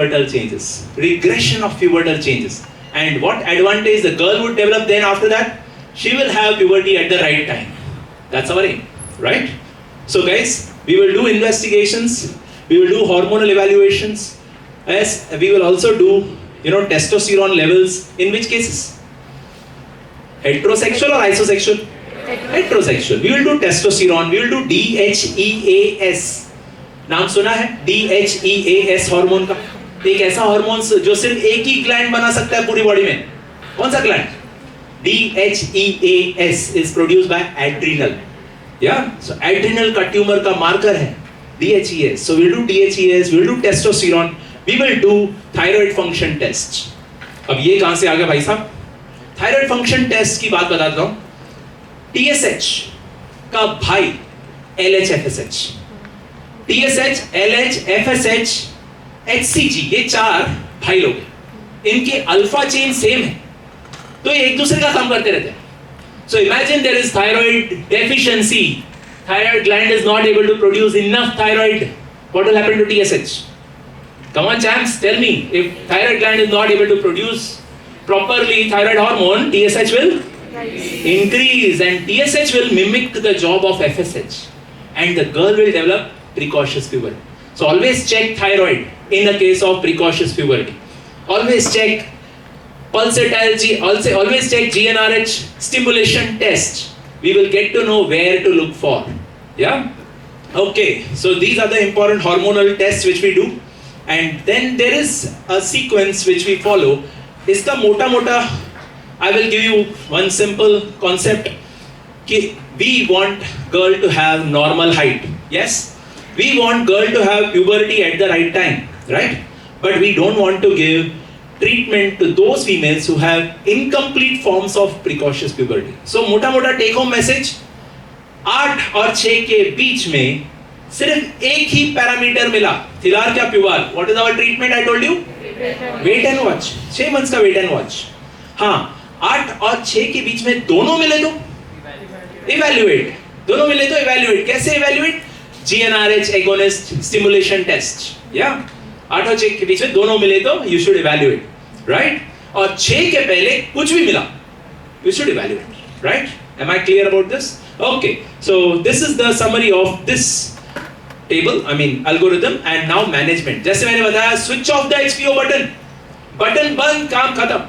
pubertal changes, regression of pubertal changes. And what advantage the girl would develop then after that? She will have puberty at the right time. That's our aim, right? So guys, we will do investigations, we will do hormonal evaluations, as we will also do, testosterone levels. In which cases? Heterosexual or isosexual? Heterosexual. We will do testosterone, we will do DHEAS. नाम सुना है DHEAS hormone का? एक ऐसा hormone जो सिर्फ एक ही gland बना सकता है पूरी बॉडी में. कौन सा gland? DHEAS is produced by adrenal. Yeah, so adrenal का ट्यूमर का मार्कर है DHEAS. So we'll do DHEAS, we'll do testosterone, we will do thyroid function test. अब ये कहां से आ गया भाई साहब? थायराइड फंक्शन टेस्ट की बात बताता हूं. TSH का भाई LH-FSH, TSH, LH, FSH, HCG, ये चार भाई लोग हैं. इनके अल्फा चेन सेम है, तो ये एक दूसरे का काम करते रहते हैं. So imagine there is thyroid deficiency. Thyroid gland is not able to produce enough thyroid. What will happen to TSH? Come on, champs, tell me. If thyroid gland is not able to produce properly thyroid hormone, TSH will increase, and TSH will mimic the job of FSH, and the girl will develop precocious puberty. So always check thyroid in the case of precocious puberty. Always check pulsatile, always check GnRH stimulation test. We will get to know where to look for. Yeah? Okay, so these are the important hormonal tests which we do. And then there is a sequence which we follow. Iska mota mota, I will give you one simple concept. We want girl to have normal height. Yes? We want girl to have puberty at the right time, right? But we don't want to give treatment to those females who have incomplete forms of precocious puberty. So मोटा मोटा take home message, 8 और 6 के बीच में सिर्फ एक ही parameter मिला, थिलार क्या प्यूबाल. What is our treatment? I told you, wait and watch. 6 months का wait and watch. हाँ, 8 और 6 के बीच में दोनों मिले तो evaluate. दोनों मिले तो evaluate. कैसे evaluate? GnRH agonist stimulation test. Yeah. 8 और 6 के बीच में दोनों मिले तो you should evaluate, right? और 6 के पहले कुछ भी मिला, you should evaluate, right? Am I clear about this? Okay, so this is the summary of this table, algorithm, and now management. जैसे मैंने बताया, switch off the HPO button बंद, काम खत्म,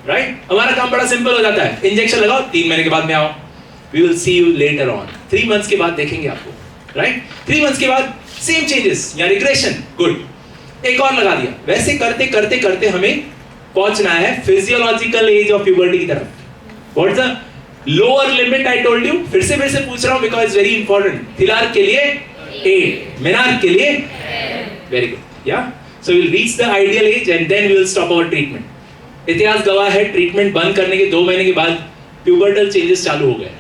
right? हमारा काम बड़ा simple हो जाता है. इंजेक्शन लगाओ, 3 महीने के बाद में आओ. We will see you later on. 3 months के बाद देखेंगे आपको, right? 3 months के बाद same changes या regression, good. एक और लगा दिया. वैसे करते करते करते हमें पहुंचना है physiological age of puberty की तरफ. What's the lower limit I told you? फिर से पूछ रहा हूँ because it's very important. थिलार के लिए 8, मिनार के लिए very good. Yeah. So we'll reach the ideal age and then we will stop our treatment. इतिहास गवाह है, ट्रीटमेंट बंद करने के 2 महीने के बाद pubertal changes चालू हो गए.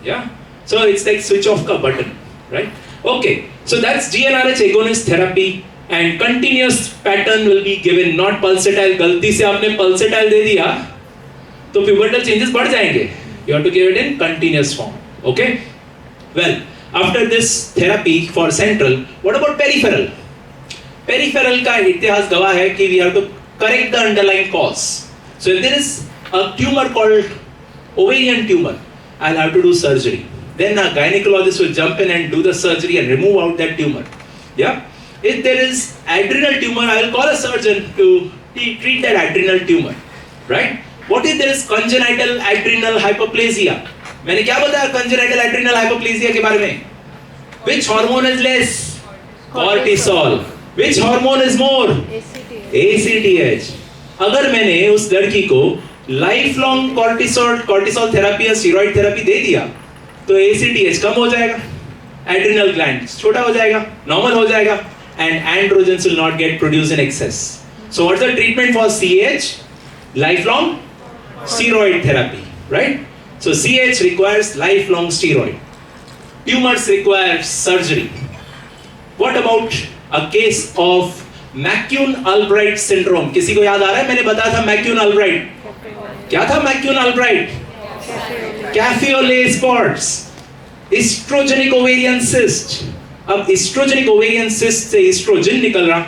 Yeah. So it's like switch off का button, right? Okay. So that's GnRH agonist therapy. And continuous pattern will be given, not pulsatile. गलती से आपने pulsatile दे दिया तो pubertal changes बढ़ जाएंगे. You have to give it in continuous form. Okay? Well, after this therapy for central, what about peripheral? Peripheral का इतिहास गवाह है कि we have to correct the underlying cause. So if there is a tumor called ovarian tumor, I'll have to do surgery. Then a gynecologist will jump in and do the surgery and remove out that tumor. Yeah? If there is adrenal tumor, I will call a surgeon to treat that adrenal tumor, right? What if there is congenital adrenal hyperplasia? मैंने क्या बताया congenital adrenal hyperplasia के बारे में? Which hormone is less? Cortisol. Which hormone is more? ACTH. अगर मैंने उस लड़की को lifelong cortisol therapy या steroid therapy दे दिया, तो ACTH कम हो जाएगा, adrenal gland छोटा हो जाएगा, normal हो जाएगा, and androgens will not get produced in excess. So what's the treatment for CH? Lifelong steroid therapy, right? So CH requires lifelong steroid. Tumors require surgery. What about a case of McCune-Albright syndrome? किसी को याद आ रहा है? मैंने बताया था McCune-Albright. क्या था McCune-Albright? Caffeolase spots. Estrogenic ovarian cyst. अब estrogenic ovarian cyst से estrogen निकल रहा,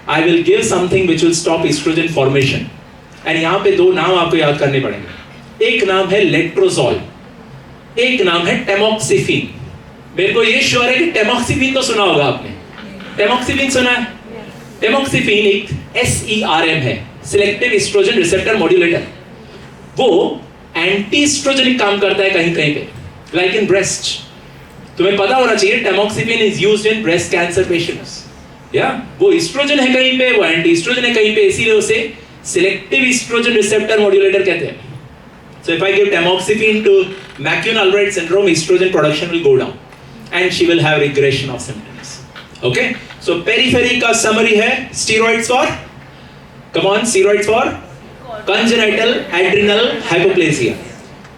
I will give something which will stop estrogen formation. And यहाँ पे दो नाम आपको याद करने पड़ेंगे. एक नाम है लेट्रोजोल, एक नाम है टेमोक्सिफिन. मेरे को ये श्योर है कि टेमोक्सिफिन तो सुना होगा आपने. टेमोक्सिफिन सुना है? टेमोक्सिफिन एक SERM है, सिलेक्टिव एस्ट्रोजन रिसेप्टर मॉड्यूलेटर. वो एंटी एस्ट्रोजेनिक काम करता है कहीं कहीं पे, लाइक इन ब्रेस्ट. तुम्हें पता होना चाहिए tamoxifen is used in breast cancer patients. या वो एस्ट्रोजन है कहीं पे, वो एंटी एस्ट्रोजन है कहीं पे, इसीलिए उसे सिलेक्टिव एस्ट्रोजन रिसेप्टर मॉड्यूलेटर कहते हैं. So if I give tamoxifen to McCune-Albright syndrome, estrogen production will go down and she will have regression of symptoms. Okay? So periphery का summary है steroids for, come on, steroids for congenital adrenal hypoplasia.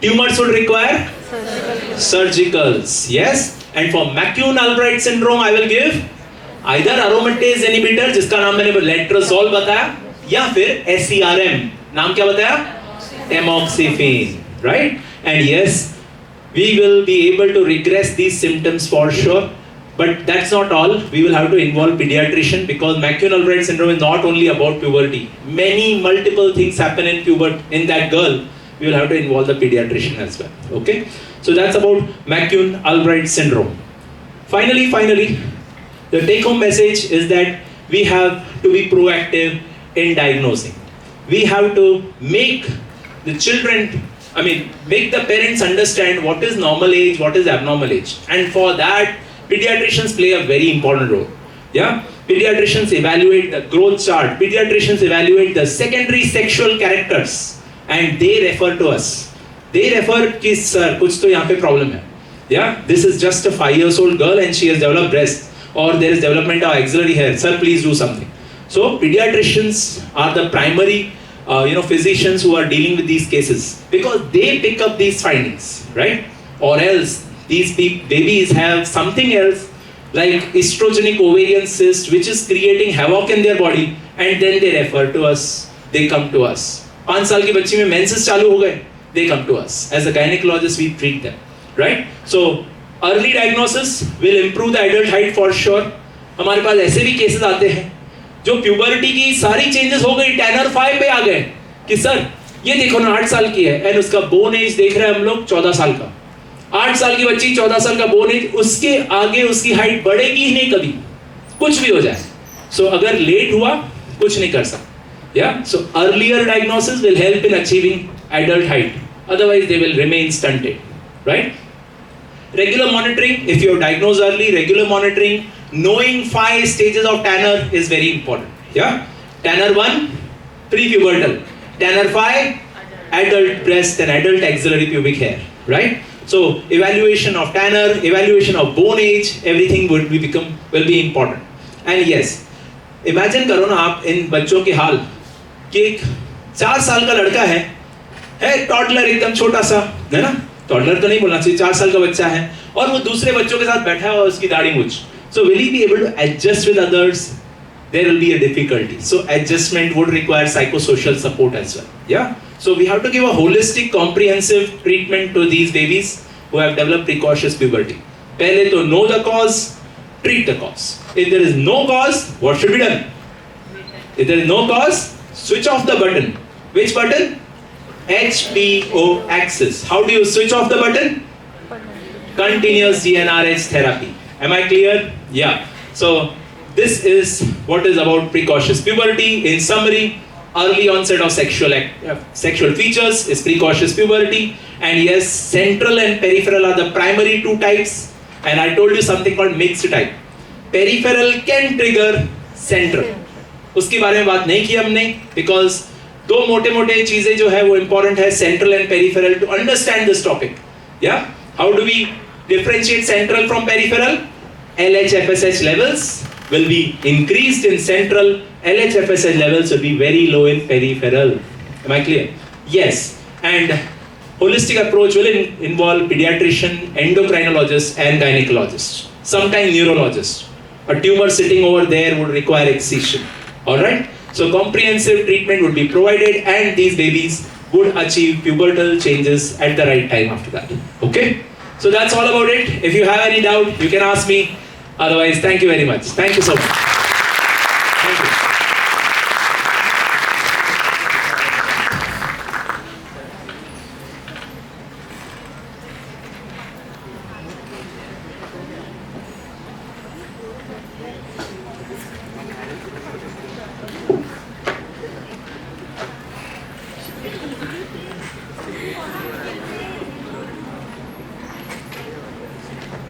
Tumors would require surgicals. Yes. And for McCune-Albright syndrome, I will give either aromatase inhibitor जिसका नाम मैंने letrozole बताया, या फिर SERM नाम क्या बताया? Tamoxifen, right? And yes, we will be able to regress these symptoms for sure. But that's not all. We will have to involve pediatrician because McCune-Albright syndrome is not only about puberty. Multiple things happen in that girl. We will have to involve the pediatrician as well. Okay? So that's about McCune-Albright syndrome. Finally, the take-home message is that we have to be proactive in diagnosing. We have to make the children, make the parents understand what is normal age, what is abnormal age. And for that, pediatricians play a very important role. Yeah? Pediatricians evaluate the growth chart. Pediatricians evaluate the secondary sexual characters. And they refer to us. They refer कि sir, कुछ तो यहाँ पे problem है. Yeah? This is just a 5 years old girl and she has developed breast. Or there is development of axillary hair. Sir, please do something. So pediatricians are the primary physicians who are dealing with these cases because they pick up these findings, right? Or else these babies have something else like estrogenic ovarian cyst which is creating havoc in their body and then they refer to us, they come to us. 5 साल की बच्ची में menses चालू हो गए, they come to us. As a gynecologist we treat them, right? So early diagnosis will improve the adult height for sure. हमारे पास ऐसे भी cases आते हैं जो प्यूबर्टी की सारी चेंजेस हो गई, टैनर 5 पे आ गए कि सर ये देखो ना 8 साल की है एंड उसका बोन एज देख रहे हैं हम लोग 14 साल का. 8 साल की बच्ची 14 साल का बोन एज, उसके आगे उसकी हाइट बढ़ेगी ही नहीं कभी, कुछ भी हो जाए. सो अगर लेट हुआ कुछ नहीं कर सकते. या so earlier diagnosis will help in achieving adult height, otherwise they will remain stunted, right? Regular monitoring, if you are diagnosed early, regular monitoring, knowing 5 stages of Tanner is very important. Yeah? Tanner 1, prepubertal. Tanner 5, adult breast and adult axillary pubic hair. Right? So, evaluation of Tanner, evaluation of bone age, everything will be important. And yes, imagine करो ना आप इन बच्चों के हाल कि एक 4 साल का लड़का है टॉडलर एकदम छोटा सा, है ना? टॉडलर तो नहीं बोलना चाहिए, 4 साल का बच्चा है और वो दूसरे बच्चों के साथ बैठा है और उसकी दाढ़ी मूंछ. So will he be able to adjust with others? There will be a difficulty. So adjustment would require psychosocial support as well. Yeah. So we have to give a holistic, comprehensive treatment to these babies who have developed precocious puberty. पहले तो know the cause, treat the cause. If there is no cause, what should be done? If there is no cause, switch off the button. Which button? HPO axis. How do you switch off the button? Continuous GnRH therapy. Am I clear? Yeah. So this is what is about precocious puberty. In summary, early onset of sexual features is precocious puberty. And yes, central and peripheral are the primary 2 types. And I told you something called mixed type. Peripheral can trigger central. उसके बारे में बात नहीं की हमने because 2 मोटे-मोटे चीजें जो है वो important है, central and peripheral, to understand this topic. Yeah? How do we differentiate central from peripheral? LH-FSH levels will be increased in central, LH-FSH levels will be very low in peripheral. Am I clear? Yes. And holistic approach will involve pediatrician, endocrinologist and gynecologist. Sometimes neurologist. A tumor sitting over there would require excision. Alright? So comprehensive treatment would be provided and these babies would achieve pubertal changes at the right time after that. Okay? So that's all about it. If you have any doubt, you can ask me. Otherwise, thank you very much. Thank you so much. Thank you.